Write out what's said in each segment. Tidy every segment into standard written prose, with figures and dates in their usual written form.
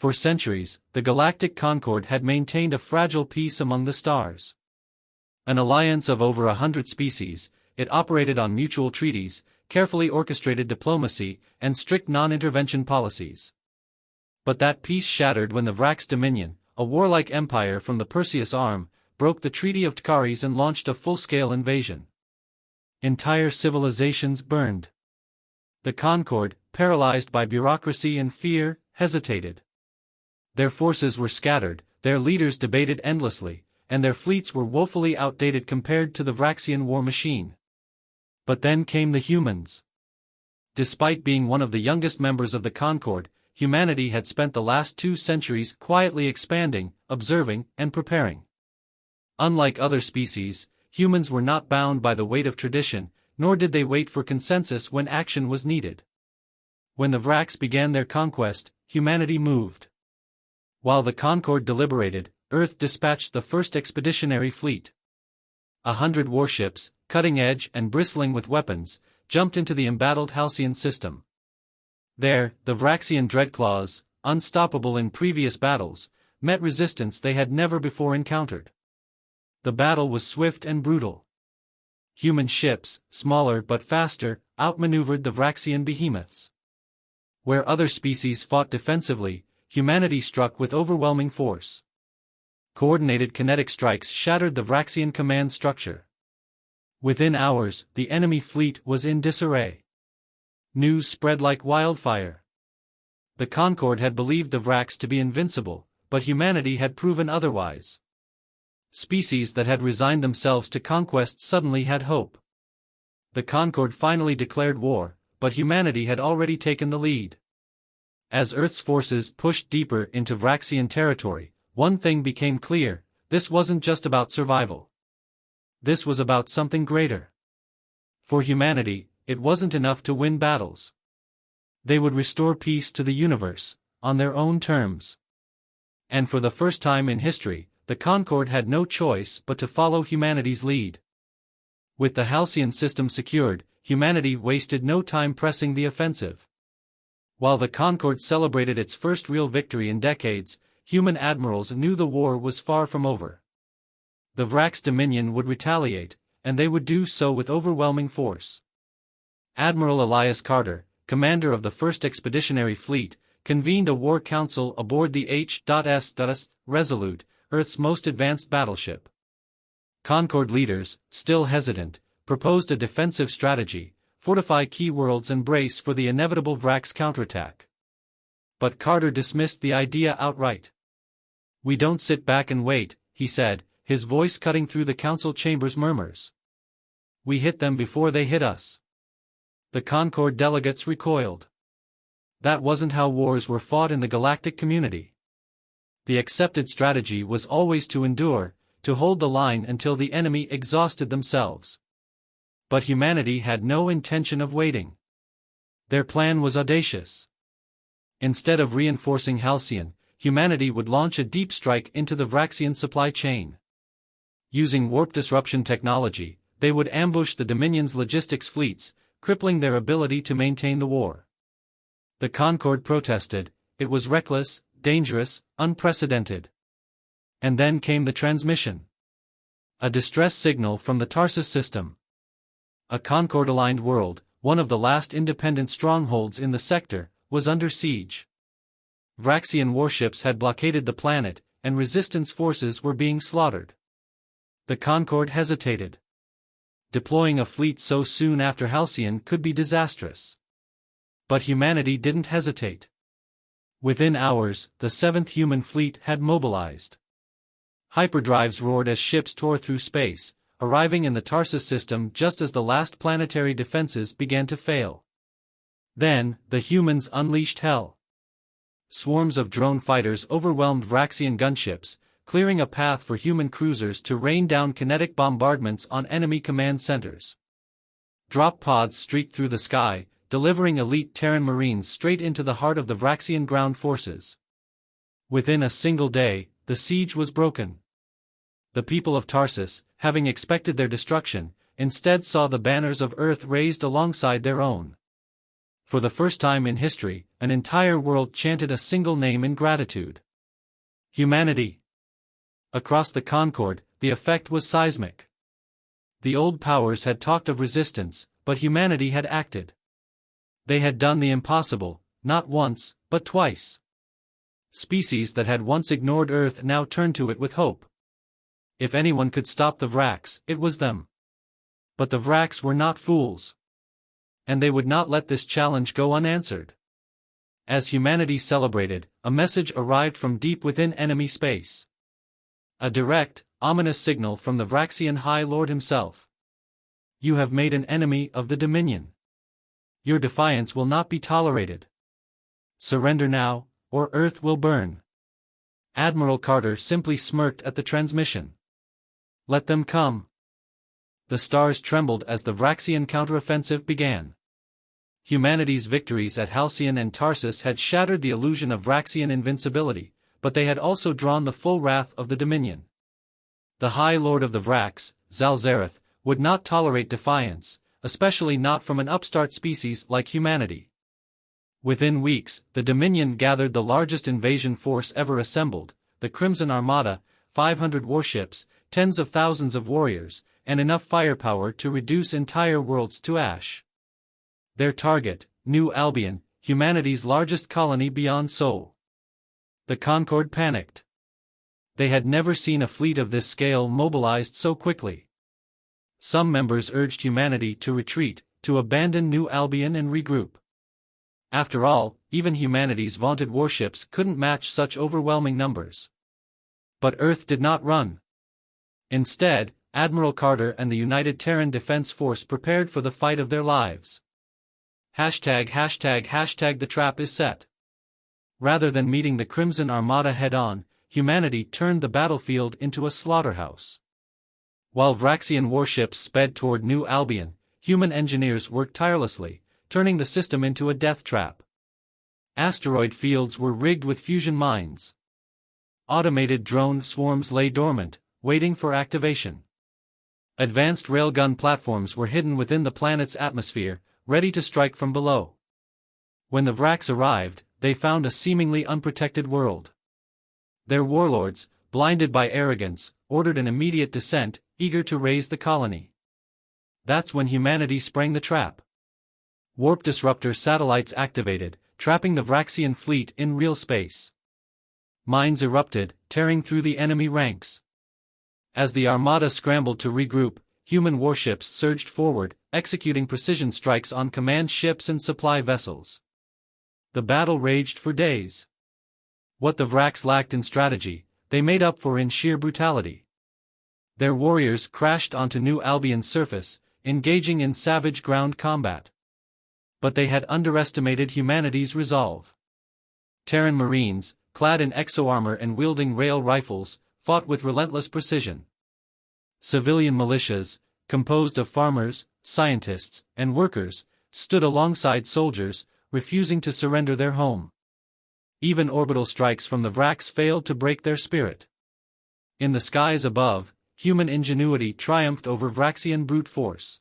For centuries, the Galactic Concord had maintained a fragile peace among the stars. An alliance of over 100 species, it operated on mutual treaties, carefully orchestrated diplomacy, and strict non-intervention policies. But that peace shattered when the Vrax Dominion, a warlike empire from the Perseus arm, broke the Treaty of Tkaris and launched a full-scale invasion. Entire civilizations burned. The Concord, paralyzed by bureaucracy and fear, hesitated. Their forces were scattered, their leaders debated endlessly, and their fleets were woefully outdated compared to the Vraxian war machine. But then came the humans. Despite being one of the youngest members of the Concord, humanity had spent the last 2 centuries quietly expanding, observing, and preparing. Unlike other species, humans were not bound by the weight of tradition, nor did they wait for consensus when action was needed. When the Vrax began their conquest, humanity moved. While the Concord deliberated, Earth dispatched the first expeditionary fleet. 100 warships, cutting-edge and bristling with weapons, jumped into the embattled Halcyon system. There, the Vraxian Dreadclaws, unstoppable in previous battles, met resistance they had never before encountered. The battle was swift and brutal. Human ships, smaller but faster, outmaneuvered the Vraxian behemoths. Where other species fought defensively, humanity struck with overwhelming force. Coordinated kinetic strikes shattered the Vraxian command structure. Within hours, the enemy fleet was in disarray. News spread like wildfire. The Concord had believed the Vrax to be invincible, but humanity had proven otherwise. Species that had resigned themselves to conquest suddenly had hope. The Concord finally declared war, but humanity had already taken the lead. As Earth's forces pushed deeper into Vraxian territory, one thing became clear: this wasn't just about survival. This was about something greater. For humanity, it wasn't enough to win battles. They would restore peace to the universe, on their own terms. And for the first time in history, the Concord had no choice but to follow humanity's lead. With the Halcyon system secured, humanity wasted no time pressing the offensive. While the Concord celebrated its first real victory in decades, human admirals knew the war was far from over. The Vrax Dominion would retaliate, and they would do so with overwhelming force. Admiral Elias Carter, commander of the 1st Expeditionary Fleet, convened a war council aboard the H.S. Resolute, Earth's most advanced battleship. Concord leaders, still hesitant, proposed a defensive strategy: fortify key worlds and brace for the inevitable Vrax counterattack. But Carter dismissed the idea outright. "We don't sit back and wait," he said, his voice cutting through the council chamber's murmurs. "We hit them before they hit us." The Concord delegates recoiled. That wasn't how wars were fought in the galactic community. The accepted strategy was always to endure, to hold the line until the enemy exhausted themselves. But humanity had no intention of waiting. Their plan was audacious. Instead of reinforcing Halcyon, humanity would launch a deep strike into the Vraxian supply chain. Using warp disruption technology, they would ambush the Dominion's logistics fleets, crippling their ability to maintain the war. The Concord protested: it was reckless, dangerous, unprecedented. And then came the transmission. A distress signal from the Tarsus system. A Concord-aligned world, one of the last independent strongholds in the sector, was under siege. Vraxian warships had blockaded the planet, and resistance forces were being slaughtered. The Concord hesitated. Deploying a fleet so soon after Halcyon could be disastrous. But humanity didn't hesitate. Within hours, the 7th Human Fleet had mobilized. Hyperdrives roared as ships tore through space, arriving in the Tarsus system just as the last planetary defenses began to fail. Then, the humans unleashed hell. Swarms of drone fighters overwhelmed Vraxian gunships, clearing a path for human cruisers to rain down kinetic bombardments on enemy command centers. Drop pods streaked through the sky, delivering elite Terran Marines straight into the heart of the Vraxian ground forces. Within a single day, the siege was broken. The people of Tarsus, having expected their destruction, instead saw the banners of Earth raised alongside their own. For the first time in history, an entire world chanted a single name in gratitude. Humanity. Across the Concord, the effect was seismic. The old powers had talked of resistance, but humanity had acted. They had done the impossible, not once, but twice. Species that had once ignored Earth now turned to it with hope. If anyone could stop the Vraks, it was them. But the Vraks were not fools. And they would not let this challenge go unanswered. As humanity celebrated, a message arrived from deep within enemy space. A direct, ominous signal from the Vraxian High Lord himself. You have made an enemy of the Dominion. Your defiance will not be tolerated. Surrender now, or Earth will burn. Admiral Carter simply smirked at the transmission. Let them come. The stars trembled as the Vraxian counteroffensive began. Humanity's victories at Halcyon and Tarsus had shattered the illusion of Vraxian invincibility, but they had also drawn the full wrath of the Dominion. The High Lord of the Vraks, Zalzareth, would not tolerate defiance, especially not from an upstart species like humanity. Within weeks, the Dominion gathered the largest invasion force ever assembled, the Crimson Armada, 500 warships, tens of thousands of warriors, and enough firepower to reduce entire worlds to ash. Their target, New Albion, humanity's largest colony beyond Sol. The Concord panicked. They had never seen a fleet of this scale mobilized so quickly. Some members urged humanity to retreat, to abandon New Albion and regroup. After all, even humanity's vaunted warships couldn't match such overwhelming numbers. But Earth did not run. Instead, Admiral Carter and the United Terran Defense Force prepared for the fight of their lives. The trap is set. Rather than meeting the Crimson Armada head-on, humanity turned the battlefield into a slaughterhouse. While Vraxian warships sped toward New Albion, human engineers worked tirelessly, turning the system into a death trap. Asteroid fields were rigged with fusion mines. Automated drone swarms lay dormant, waiting for activation. Advanced railgun platforms were hidden within the planet's atmosphere, ready to strike from below. When the Vraks arrived, they found a seemingly unprotected world. Their warlords, blinded by arrogance, ordered an immediate descent, eager to raise the colony. That's when humanity sprang the trap. Warp disruptor satellites activated, trapping the Vraxian fleet in real space. Mines erupted, tearing through the enemy ranks. As the Armada scrambled to regroup, human warships surged forward, executing precision strikes on command ships and supply vessels. The battle raged for days. What the Vraks lacked in strategy, they made up for in sheer brutality. Their warriors crashed onto New Albion's surface, engaging in savage ground combat. But they had underestimated humanity's resolve. Terran Marines, clad in exoarmor and wielding rail rifles, fought with relentless precision. Civilian militias, composed of farmers, scientists, and workers, stood alongside soldiers, refusing to surrender their home. Even orbital strikes from the Vraks failed to break their spirit. In the skies above, human ingenuity triumphed over Vraxian brute force.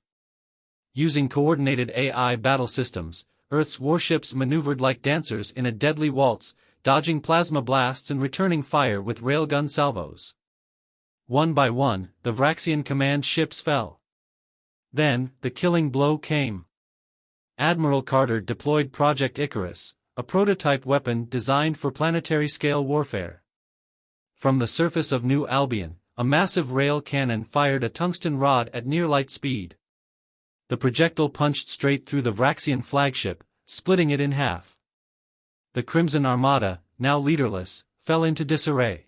Using coordinated AI battle systems, Earth's warships maneuvered like dancers in a deadly waltz, dodging plasma blasts and returning fire with railgun salvos. One by one, the Vraxian command ships fell. Then, the killing blow came. Admiral Carter deployed Project Icarus, a prototype weapon designed for planetary-scale warfare. From the surface of New Albion, a massive rail cannon fired a tungsten rod at near-light speed. The projectile punched straight through the Vraxian flagship, splitting it in half. The Crimson Armada, now leaderless, fell into disarray.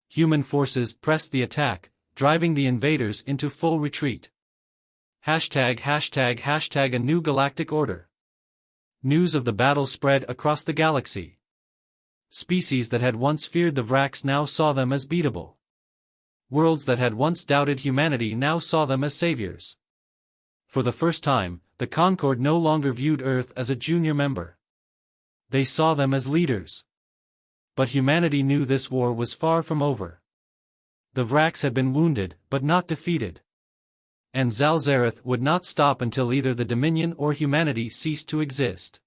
Human forces pressed the attack, driving the invaders into full retreat. ###A new galactic order. News of the battle spread across the galaxy. Species that had once feared the Vraks now saw them as beatable. Worlds that had once doubted humanity now saw them as saviors. For the first time, the Concord no longer viewed Earth as a junior member. They saw them as leaders. But humanity knew this war was far from over. The Vraks had been wounded, but not defeated. And Zalzareth would not stop until either the Dominion or humanity ceased to exist.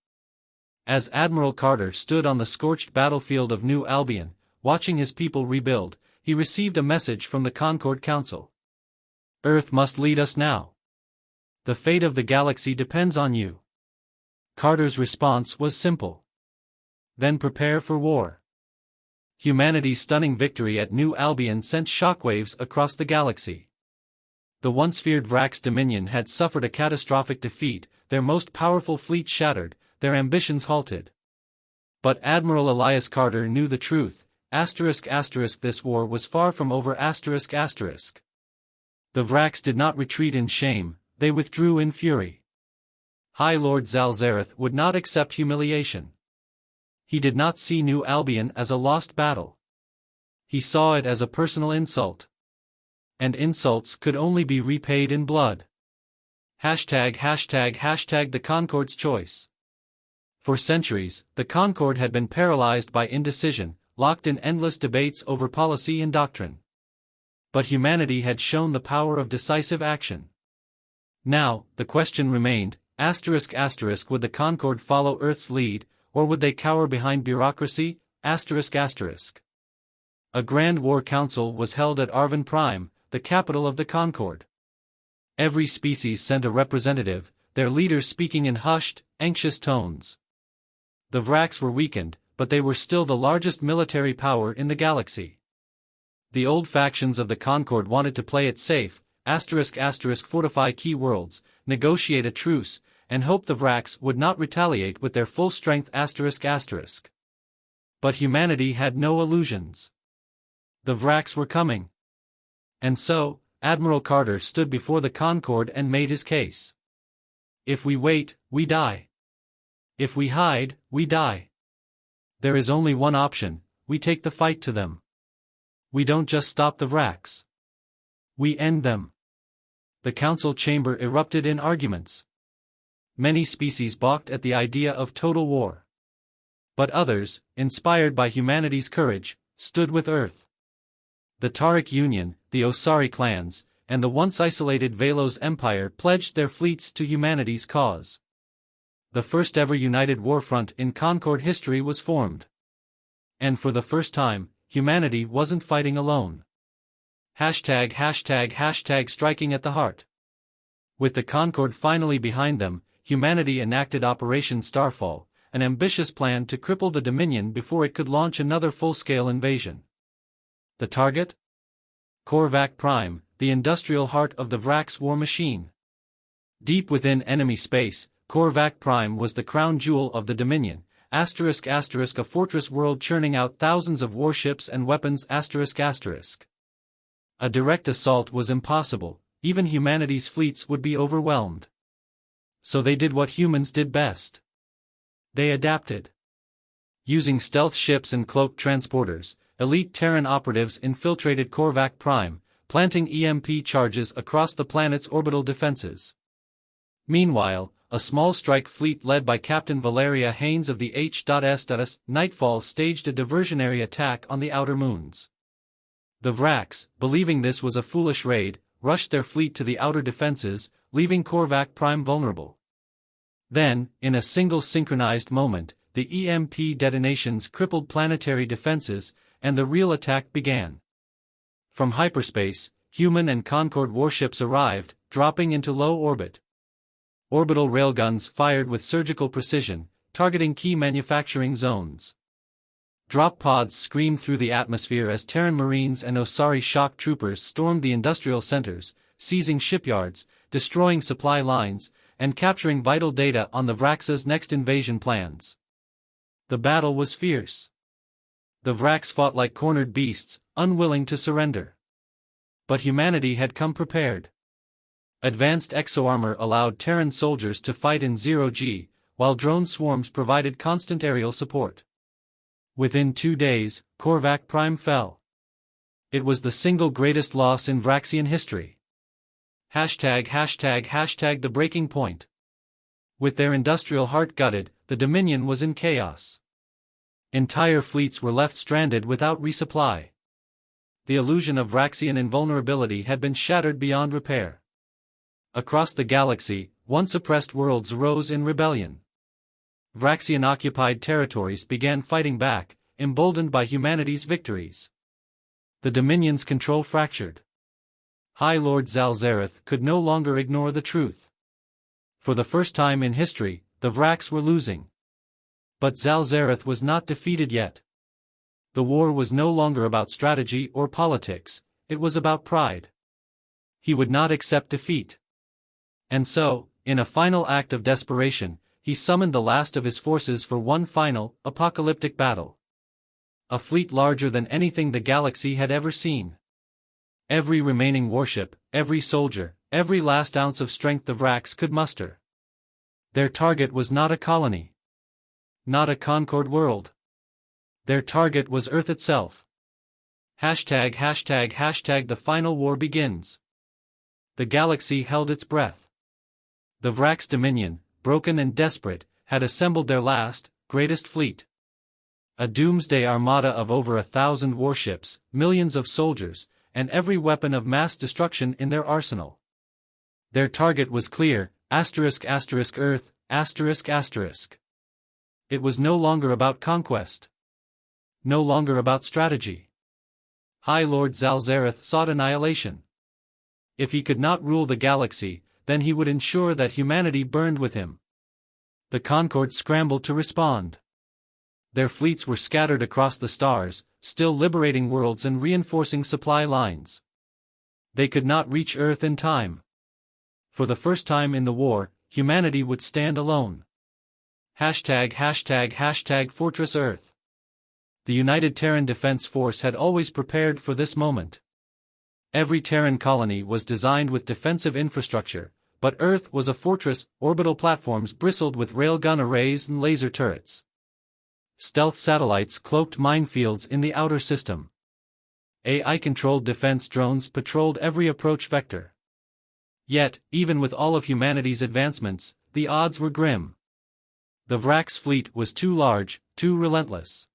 As Admiral Carter stood on the scorched battlefield of New Albion, watching his people rebuild, he received a message from the Concord Council. Earth must lead us now. The fate of the galaxy depends on you. Carter's response was simple. Then prepare for war. Humanity's stunning victory at New Albion sent shockwaves across the galaxy. The once feared Vrax Dominion had suffered a catastrophic defeat, their most powerful fleet shattered, their ambitions halted. But Admiral Elias Carter knew the truth, this war was far from over. The Vrax did not retreat in shame, they withdrew in fury. High Lord Zalzareth would not accept humiliation. He did not see New Albion as a lost battle. He saw it as a personal insult. And insults could only be repaid in blood. The Concord's choice. For centuries, the Concord had been paralyzed by indecision, locked in endless debates over policy and doctrine. But humanity had shown the power of decisive action. Now, the question remained, would the Concord follow Earth's lead, or would they cower behind bureaucracy? A grand war council was held at Arvin Prime, the capital of the Concord. Every species sent a representative, their leaders speaking in hushed, anxious tones. The Vrax were weakened, but they were still the largest military power in the galaxy. The old factions of the Concord wanted to play it safe, fortify key worlds, negotiate a truce, and hope the Vrax would not retaliate with their full strength. But humanity had no illusions. The Vrax were coming. And so, Admiral Carter stood before the Concord and made his case. If we wait, we die. If we hide, we die. There is only one option, we take the fight to them. We don't just stop the Vrax. We end them. The council chamber erupted in arguments. Many species balked at the idea of total war. But others, inspired by humanity's courage, stood with Earth. The Tariq Union, the Osari clans, and the once isolated Velos Empire pledged their fleets to humanity's cause. The first ever united warfront in Concord history was formed. And for the first time, humanity wasn't fighting alone. Striking at the heart. With the Concord finally behind them, humanity enacted Operation Starfall, an ambitious plan to cripple the Dominion before it could launch another full-scale invasion. The target? Korvac Prime, the industrial heart of the Vrax war machine. Deep within enemy space, Korvac Prime was the crown jewel of the Dominion, a fortress world churning out thousands of warships and weapons. A direct assault was impossible, even humanity's fleets would be overwhelmed. So they did what humans did best. They adapted. Using stealth ships and cloaked transporters, elite Terran operatives infiltrated Korvac Prime, planting EMP charges across the planet's orbital defenses. Meanwhile, a small strike fleet led by Captain Valeria Haynes of the H.S. Nightfall staged a diversionary attack on the outer moons. The Vrax, believing this was a foolish raid, rushed their fleet to the outer defenses, leaving Korvac Prime vulnerable. Then, in a single synchronized moment, the EMP detonations crippled planetary defenses, and the real attack began. From hyperspace, human and Concord warships arrived, dropping into low orbit. Orbital railguns fired with surgical precision, targeting key manufacturing zones. Drop pods screamed through the atmosphere as Terran Marines and Osari shock troopers stormed the industrial centers, seizing shipyards, destroying supply lines, and capturing vital data on the Vrax's next invasion plans. The battle was fierce. The Vrax fought like cornered beasts, unwilling to surrender. But humanity had come prepared. Advanced exoarmor allowed Terran soldiers to fight in zero-G, while drone swarms provided constant aerial support. Within 2 days, Korvac Prime fell. It was the single greatest loss in Vraxian history. The breaking point. With their industrial heart gutted, the Dominion was in chaos. Entire fleets were left stranded without resupply. The illusion of Vraxian invulnerability had been shattered beyond repair. Across the galaxy, once oppressed worlds rose in rebellion. Vraxian-occupied territories began fighting back, emboldened by humanity's victories. The Dominion's control fractured. High Lord Zalzareth could no longer ignore the truth. For the first time in history, the Vrax were losing. But Zalzareth was not defeated yet. The war was no longer about strategy or politics, it was about pride. He would not accept defeat. And so, in a final act of desperation, he summoned the last of his forces for one final, apocalyptic battle. A fleet larger than anything the galaxy had ever seen. Every remaining warship, every soldier, every last ounce of strength the Vrax could muster. Their target was not a colony. Not a Concord world. Their target was Earth itself. ####The final war begins. The galaxy held its breath. The Vrax Dominion, broken and desperate, had assembled their last, greatest fleet. A doomsday armada of over 1,000 warships, millions of soldiers, and every weapon of mass destruction in their arsenal. Their target was clear, **Earth, ***. It was no longer about conquest. No longer about strategy. High Lord Zalzareth sought annihilation. If he could not rule the galaxy, then he would ensure that humanity burned with him. The Concord scrambled to respond. Their fleets were scattered across the stars, still liberating worlds and reinforcing supply lines. They could not reach Earth in time. For the first time in the war, humanity would stand alone. ###Fortress Earth. The United Terran Defense Force had always prepared for this moment. Every Terran colony was designed with defensive infrastructure, but Earth was a fortress. Orbital platforms bristled with railgun arrays and laser turrets. Stealth satellites cloaked minefields in the outer system. AI-controlled defense drones patrolled every approach vector. Yet, even with all of humanity's advancements, the odds were grim. The Vrax fleet was too large, too relentless.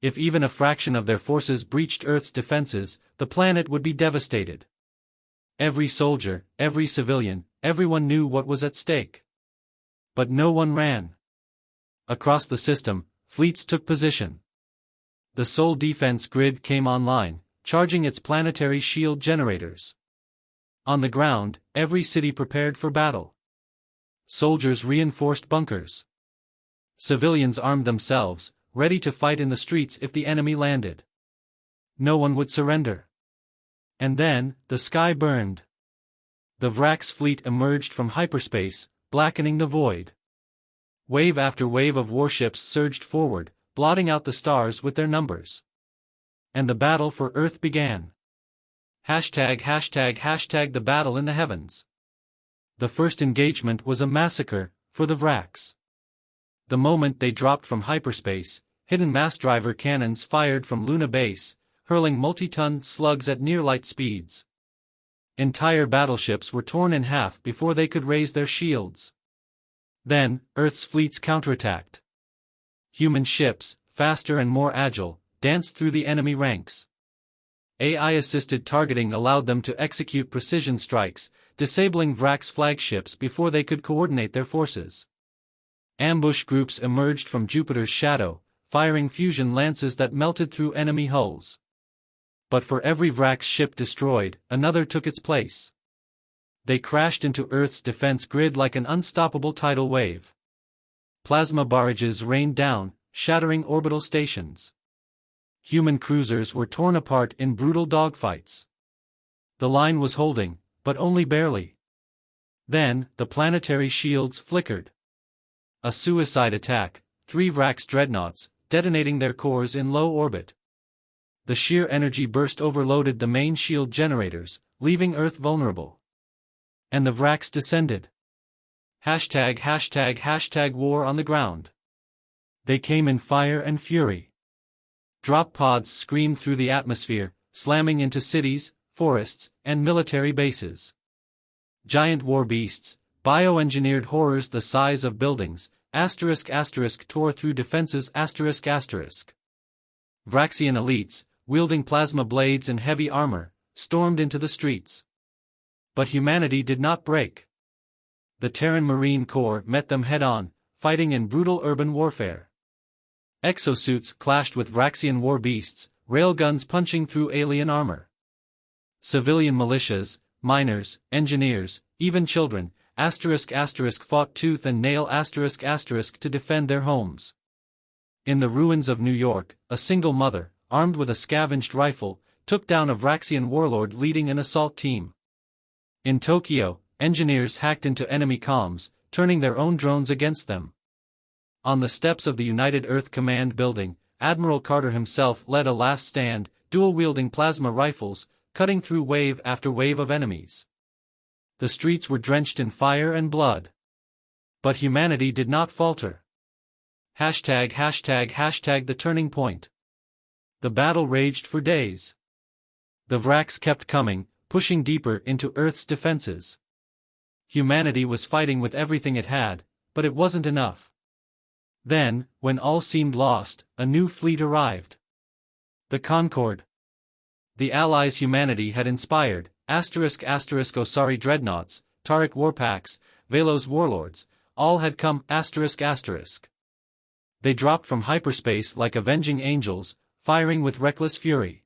If even a fraction of their forces breached Earth's defenses, the planet would be devastated. Every soldier, every civilian, everyone knew what was at stake. But no one ran. Across the system, fleets took position. The Sol defense grid came online, charging its planetary shield generators. On the ground, every city prepared for battle. Soldiers reinforced bunkers. Civilians armed themselves, ready to fight in the streets if the enemy landed. No one would surrender. And then, the sky burned. The Vrax fleet emerged from hyperspace, blackening the void. Wave after wave of warships surged forward, blotting out the stars with their numbers. And the battle for Earth began. ###The battle in the heavens. The first engagement was a massacre, for the Vrax. The moment they dropped from hyperspace, hidden mass driver cannons fired from Luna Base, hurling multi-ton slugs at near-light speeds. Entire battleships were torn in half before they could raise their shields. Then, Earth's fleets counterattacked. Human ships, faster and more agile, danced through the enemy ranks. AI-assisted targeting allowed them to execute precision strikes, disabling Vrax flagships before they could coordinate their forces. Ambush groups emerged from Jupiter's shadow, firing fusion lances that melted through enemy hulls. But for every Vrax ship destroyed, another took its place. They crashed into Earth's defense grid like an unstoppable tidal wave. Plasma barrages rained down, shattering orbital stations. Human cruisers were torn apart in brutal dogfights. The line was holding, but only barely. Then, the planetary shields flickered. A suicide attack, 3 Vrax dreadnoughts, detonating their cores in low orbit. The sheer energy burst overloaded the main shield generators, leaving Earth vulnerable. And the Vrax descended. ###war on the ground. They came in fire and fury. Drop pods screamed through the atmosphere, slamming into cities, forests, and military bases. Giant war beasts, bioengineered horrors the size of buildings, *** tore through defenses ***. Vraxian elites, wielding plasma blades and heavy armor, stormed into the streets. But humanity did not break. The Terran Marine Corps met them head-on, fighting in brutal urban warfare. Exosuits clashed with Vraxian war beasts, railguns punching through alien armor. Civilian militias, miners, engineers, even children, fought tooth and nail to defend their homes. In the ruins of New York, a single mother, armed with a scavenged rifle, took down a Vraxian warlord leading an assault team. In Tokyo, engineers hacked into enemy comms, turning their own drones against them. On the steps of the United Earth Command building, Admiral Carter himself led a last stand, dual-wielding plasma rifles, cutting through wave after wave of enemies. The streets were drenched in fire and blood. But humanity did not falter. The turning point. The battle raged for days. The Vraks kept coming, pushing deeper into Earth's defenses. Humanity was fighting with everything it had, but it wasn't enough. Then, when all seemed lost, a new fleet arrived. The Concorde. The Allies humanity had inspired, Osari dreadnoughts, Tariq warpacks, Velos warlords, all had come, They dropped from hyperspace like avenging angels, firing with reckless fury.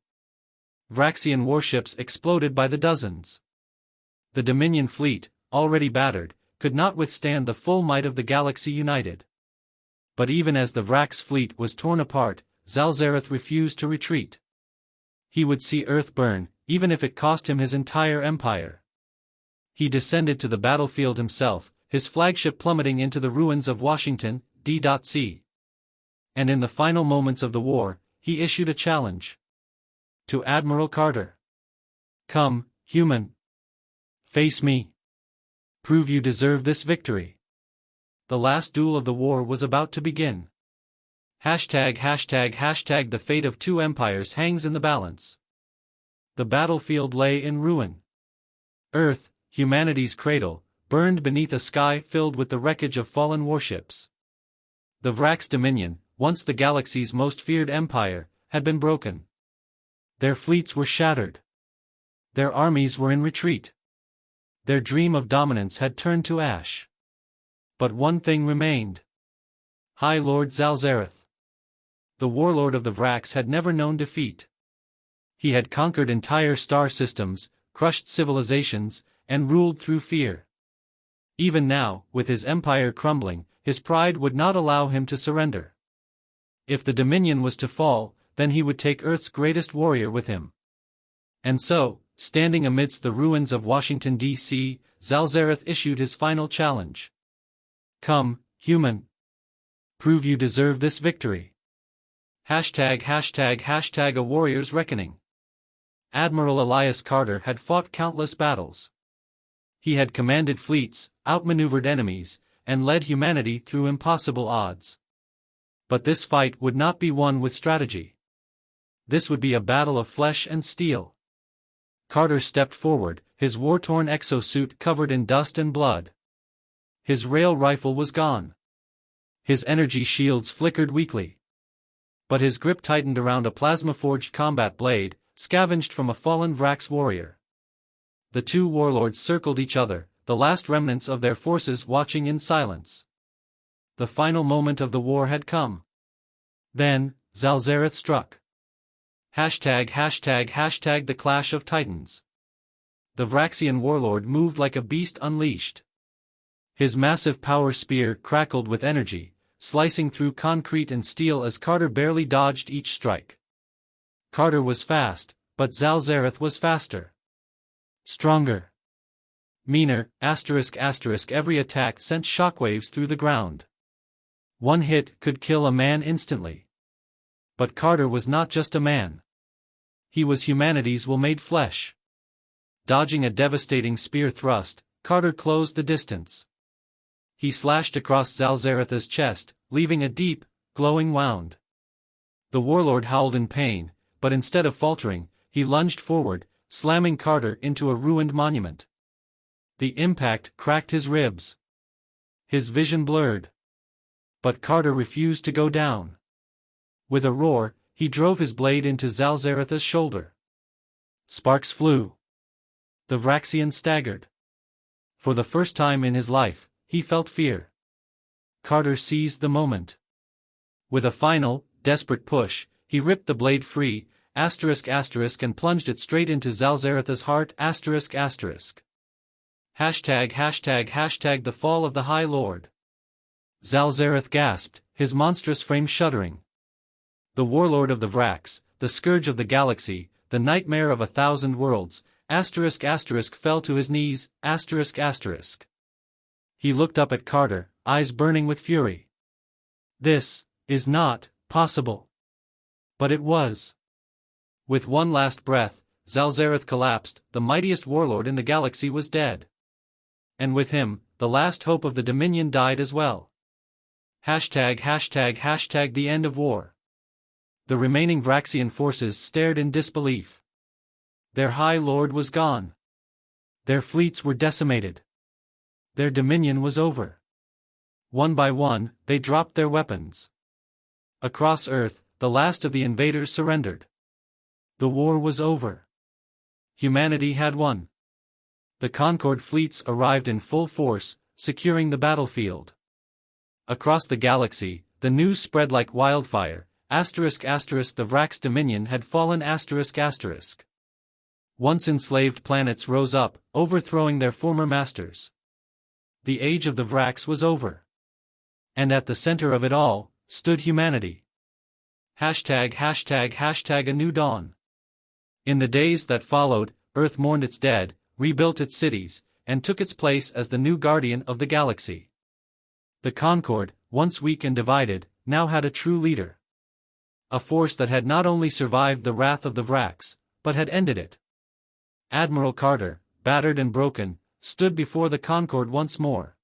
Vraxian warships exploded by the dozens. The Dominion fleet, already battered, could not withstand the full might of the galaxy united. But even as the Vraks fleet was torn apart, Zalzareth refused to retreat. He would see Earth burn, even if it cost him his entire empire. He descended to the battlefield himself, his flagship plummeting into the ruins of Washington, D.C. And in the final moments of the war, he issued a challenge. To Admiral Carter. Come, human. Face me. Prove you deserve this victory. The last duel of the war was about to begin. The fate of two empires hangs in the balance. The battlefield lay in ruin. Earth, humanity's cradle, burned beneath a sky filled with the wreckage of fallen warships. The Vraks Dominion, once the galaxy's most feared empire, had been broken. Their fleets were shattered. Their armies were in retreat. Their dream of dominance had turned to ash. But one thing remained. High Lord Zalzareth. The warlord of the Vraks had never known defeat. He had conquered entire star systems, crushed civilizations, and ruled through fear. Even now, with his empire crumbling, his pride would not allow him to surrender. If the Dominion was to fall, then he would take Earth's greatest warrior with him. And so, standing amidst the ruins of Washington, D.C., Zalzareth issued his final challenge. Come, human. Prove you deserve this victory. A warrior's reckoning. Admiral Elias Carter had fought countless battles. He had commanded fleets, outmaneuvered enemies, and led humanity through impossible odds. But this fight would not be won with strategy. This would be a battle of flesh and steel. Carter stepped forward, his war-torn exosuit covered in dust and blood. His rail rifle was gone. His energy shields flickered weakly. But his grip tightened around a plasma-forged combat blade, scavenged from a fallen Vraks warrior. The two warlords circled each other, the last remnants of their forces watching in silence. The final moment of the war had come. Then, Zalzareth struck. The Clash of Titans. The Vraxian warlord moved like a beast unleashed. His massive power spear crackled with energy, slicing through concrete and steel as Carter barely dodged each strike. Carter was fast, but Zalzareth was faster. Stronger. Meaner, every attack sent shockwaves through the ground. One hit could kill a man instantly. But Carter was not just a man. He was humanity's will-made flesh. Dodging a devastating spear thrust, Carter closed the distance. He slashed across Zalzareth's chest, leaving a deep, glowing wound. The warlord howled in pain, but instead of faltering, he lunged forward, slamming Carter into a ruined monument. The impact cracked his ribs. His vision blurred. But Carter refused to go down. With a roar, he drove his blade into Zalzareth's shoulder. Sparks flew. The Vraxian staggered. For the first time in his life, he felt fear. Carter seized the moment. With a final, desperate push, he ripped the blade free, and plunged it straight into Zalzaretha's heart, **. ### the fall of the High Lord. Zalzareth gasped, his monstrous frame shuddering. The warlord of the Vrax, the scourge of the galaxy, the nightmare of 1,000 worlds, *** fell to his knees, ***. He looked up at Carter, eyes burning with fury. This is not possible. But it was. With one last breath, Zalzareth collapsed, the mightiest warlord in the galaxy was dead. And with him, the last hope of the Dominion died as well. ### the end of war. The remaining Vraxian forces stared in disbelief. Their High Lord was gone. Their fleets were decimated. Their dominion was over. One by one, they dropped their weapons. Across Earth, the last of the invaders surrendered. The war was over. Humanity had won. The Concord fleets arrived in full force, securing the battlefield. Across the galaxy, the news spread like wildfire, ***, the Vrax dominion had fallen ***. Once enslaved planets rose up, overthrowing their former masters. The age of the Vrax was over. And at the center of it all, stood humanity. ### a new dawn. In the days that followed, Earth mourned its dead, rebuilt its cities, and took its place as the new guardian of the galaxy. The Concord, once weak and divided, now had a true leader. A force that had not only survived the wrath of the Vrax, but had ended it. Admiral Carter, battered and broken, stood before the Concord once more.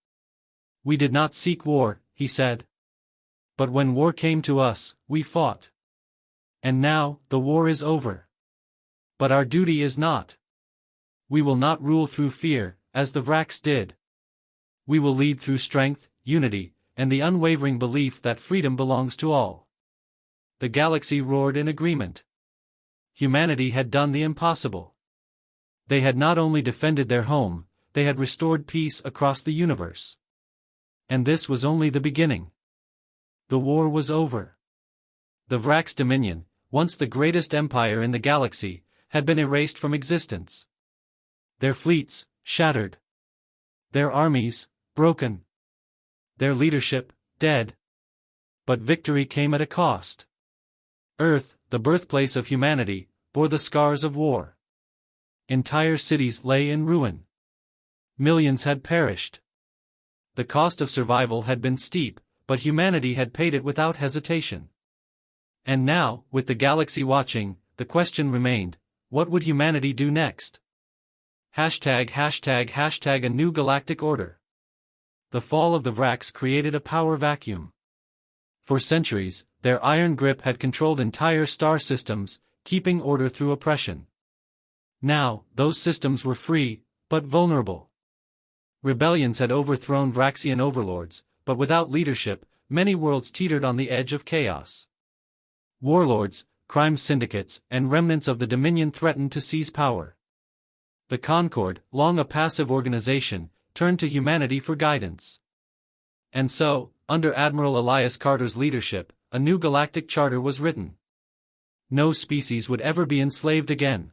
"We did not seek war," he said. "But when war came to us, we fought. And now, the war is over. But our duty is not. We will not rule through fear, as the Vrax did. We will lead through strength, unity, and the unwavering belief that freedom belongs to all." The galaxy roared in agreement. Humanity had done the impossible. They had not only defended their home, they had restored peace across the universe. And this was only the beginning. The war was over. The Vrax Dominion, once the greatest empire in the galaxy, had been erased from existence. Their fleets, shattered. Their armies, broken. Their leadership, dead. But victory came at a cost. Earth, the birthplace of humanity, bore the scars of war. Entire cities lay in ruin. Millions had perished. The cost of survival had been steep, but humanity had paid it without hesitation. And now, with the galaxy watching, the question remained, what would humanity do next? ### a new galactic order. The fall of the Vrax created a power vacuum. For centuries, their iron grip had controlled entire star systems, keeping order through oppression. Now, those systems were free, but vulnerable. Rebellions had overthrown Vraxian overlords, but without leadership, many worlds teetered on the edge of chaos. Warlords, crime syndicates, and remnants of the Dominion threatened to seize power. The Concord, long a passive organization, turned to humanity for guidance. And so, under Admiral Elias Carter's leadership, a new galactic charter was written. No species would ever be enslaved again.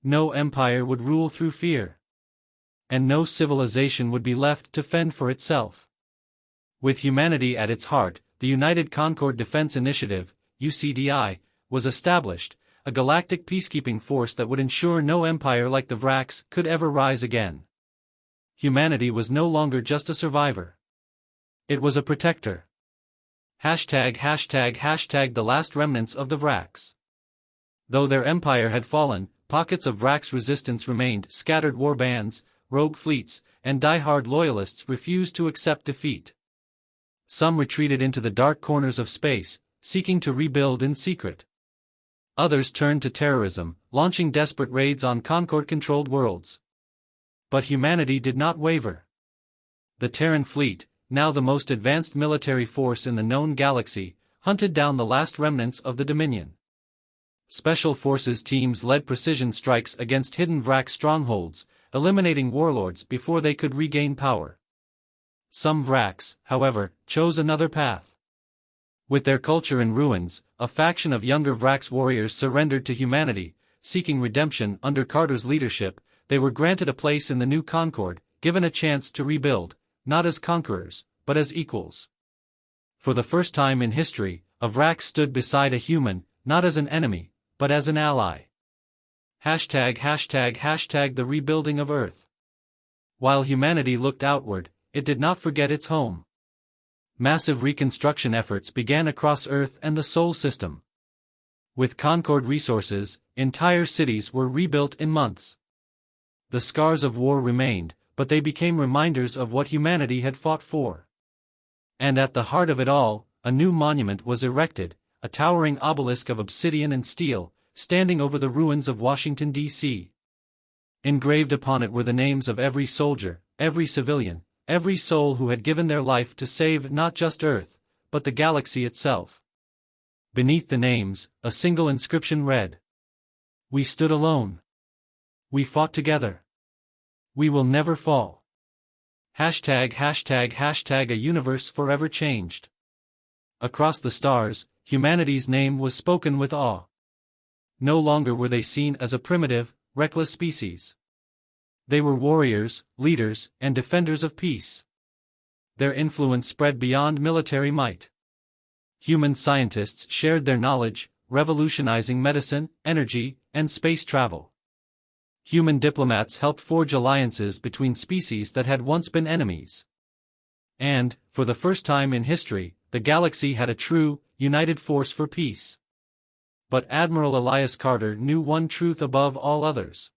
No empire would rule through fear. And no civilization would be left to fend for itself. With humanity at its heart, the United Concord Defense Initiative, UCDI, was established, a galactic peacekeeping force that would ensure no empire like the Vrax could ever rise again. Humanity was no longer just a survivor. It was a protector. ### the last remnants of the Vrax. Though their empire had fallen, pockets of Vrax resistance remained. Scattered war bands, rogue fleets, and die-hard loyalists refused to accept defeat. Some retreated into the dark corners of space, seeking to rebuild in secret. Others turned to terrorism, launching desperate raids on Concord-controlled worlds. But humanity did not waver. The Terran fleet, now the most advanced military force in the known galaxy, hunted down the last remnants of the Dominion. Special forces teams led precision strikes against hidden Vrak strongholds, eliminating warlords before they could regain power. Some Vraks, however, chose another path. With their culture in ruins, a faction of younger Vraks warriors surrendered to humanity, seeking redemption under Carter's leadership. They were granted a place in the new Concord, given a chance to rebuild, not as conquerors, but as equals. For the first time in history, a Vrak stood beside a human, not as an enemy, but as an ally. #### the rebuilding of Earth. While humanity looked outward, it did not forget its home. Massive reconstruction efforts began across Earth and the Sol system. With Concord resources, entire cities were rebuilt in months. The scars of war remained, but they became reminders of what humanity had fought for. And at the heart of it all, a new monument was erected, a towering obelisk of obsidian and steel, standing over the ruins of Washington, D.C. Engraved upon it were the names of every soldier, every civilian, every soul who had given their life to save not just Earth, but the galaxy itself. Beneath the names, a single inscription read: "We stood alone. We fought together. We will never fall." #### A universe forever changed. Across the stars, humanity's name was spoken with awe. No longer were they seen as a primitive, reckless species. They were warriors, leaders, and defenders of peace. Their influence spread beyond military might. Human scientists shared their knowledge, revolutionizing medicine, energy, and space travel. Human diplomats helped forge alliances between species that had once been enemies. And, for the first time in history, the galaxy had a true, united force for peace. But Admiral Elias Carter knew one truth above all others.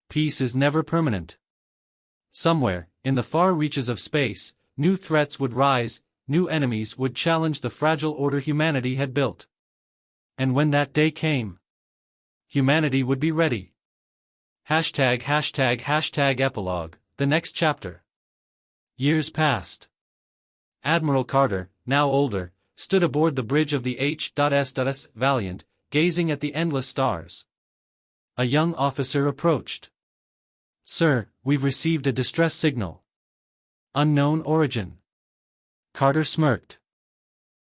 Peace is never permanent. Somewhere, in the far reaches of space, new threats would rise, new enemies would challenge the fragile order humanity had built. And when that day came, humanity would be ready. #### Epilogue, the next chapter. Years passed. Admiral Carter, now older, stood aboard the bridge of the H.S.S. Valiant, gazing at the endless stars. A young officer approached. "Sir, we've received a distress signal. Unknown origin." Carter smirked.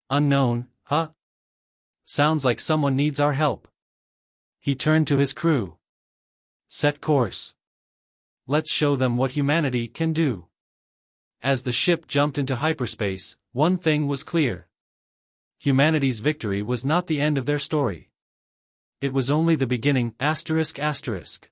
"Unknown, huh? Sounds like someone needs our help." He turned to his crew. "Set course. Let's show them what humanity can do." As the ship jumped into hyperspace, one thing was clear. Humanity's victory was not the end of their story. It was only the beginning. ****.